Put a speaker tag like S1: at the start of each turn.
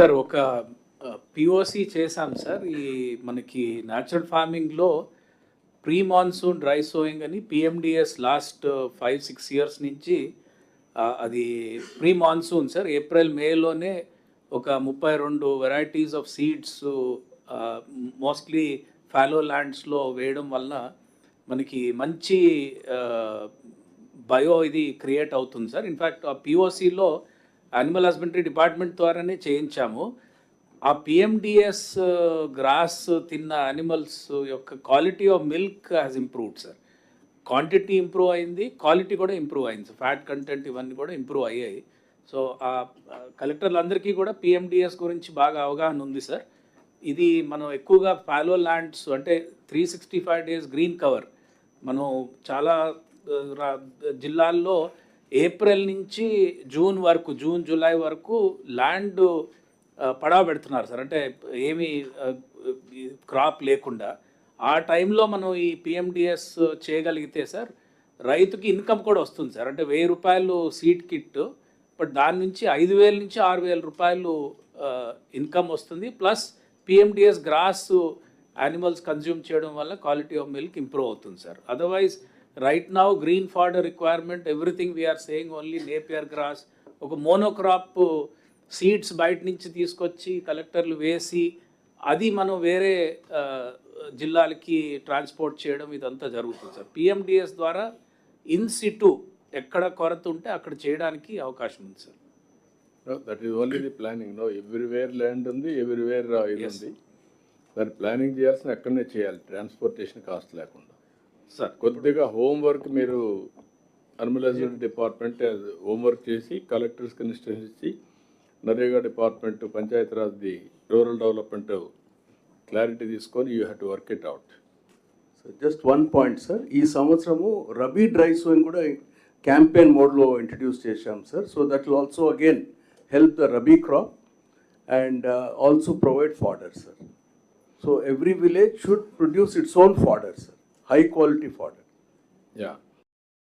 S1: Sir ఒక POC చేశాం sir. ఈ మనకి న్యాచురల్ ఫార్మింగ్లో ప్రీ మాన్సూన్ డ్రై సోయింగ్ అని పిఎండిఎస్ లాస్ట్ 5-6 ఇయర్స్ నుంచి అది ప్రీ మాన్సూన్ సార్. ఏప్రిల్ మేలోనే ఒక 32 varieties of seeds mostly fallow ల్యాండ్స్లో వేయడం వల్ల మనకి మంచి బయో ఇది క్రియేట్ అవుతుంది సార్. ఇన్ఫ్యాక్ట్ ఆ పిఓసిలో యానిమల్ హస్బెండరీ డిపార్ట్మెంట్ ద్వారానే చేయించాము. ఆ పిఎండిఎస్ గ్రాస్ తిన్న యానిమల్స్ యొక్క quality of milk has improved sir. Quantity improve అయింది, క్వాలిటీ కూడా ఇంప్రూవ్ అయింది సార్. ఫ్యాట్ కంటెంట్ ఇవన్నీ కూడా ఇంప్రూవ్ అయ్యాయి. సో ఆ కలెక్టర్లందరికీ కూడా పిఎండిఎస్ గురించి బాగా అవగాహన ఉంది సార్. ఇది మనం ఎక్కువగా ఫాలో ల్యాండ్స్ అంటే 365 days గ్రీన్ కవర్ మనం చాలా జిల్లాల్లో ఏప్రిల్ నుంచి జూన్ వరకు, జూన్ జూలై వరకు ల్యాండ్ పడావ పెడుతున్నారు సార్. అంటే ఏమీ క్రాప్ లేకుండా ఆ టైంలో మనం ఈ పిఎండిఎస్ చేయగలిగితే సార్ రైతుకి ఇన్కమ్ కూడా వస్తుంది సార్. అంటే 1000 రూపాయలు సీడ్ కిట్, బట్ దాని నుంచి 5000 నుంచి 6000 రూపాయలు ఇన్కమ్ వస్తుంది. Plus PMDS grass animals consume చేయడం వల్ల క్వాలిటీ ఆఫ్ మిల్క్ ఇంప్రూవ్ అవుతుంది sir. Otherwise right now green fodder requirement everything we are saying only napier grass. ఒక మోనోక్రాప్ సీడ్స్ బయట నుంచి తీసుకొచ్చి కలెక్టర్లు వేసి అది మనం వేరే జిల్లాలకి ట్రాన్స్పోర్ట్ చేయడం ఇదంతా జరుగుతుంది సార్. పిఎండిఎస్ ద్వారా ఇన్ సిటు ఎక్కడ కొరత ఉంటే అక్కడ చేయడానికి అవకాశం ఉంది sir.
S2: That is only the planning. No everywhere land ఉంది, ఎవ్రీవేర్ ఇది ఉంది. దాన్ని ప్లానింగ్ చేయాల్సిన ఎక్కడనే చేయాలి, ట్రాన్స్పోర్టేషన్ కాస్ట్ లేకుండా
S1: సార్.
S2: కొద్దిగా హోంవర్క్ మీరు అనిమల్ హస్బెండరీ డిపార్ట్మెంట్ హోంవర్క్ చేసి కలెక్టర్స్కి ఇన్స్ట్రక్షన్ ఇచ్చి నరేగా డిపార్ట్మెంట్, పంచాయతీరాజ్ది, రూరల్ డెవలప్మెంట్ క్లారిటీ తీసుకొని you have to work it out.
S3: So just one point sir, ఈ సంవత్సరము రబీ డ్రై సోయింగ్ కూడా క్యాంపెయిన్ మోడ్లో ఇంట్రడ్యూస్ చేశాం sir. So that will also again help the rabi crop and also provide fodder sir. So every village should produce its own fodder sir, high quality fodder.
S2: Yeah.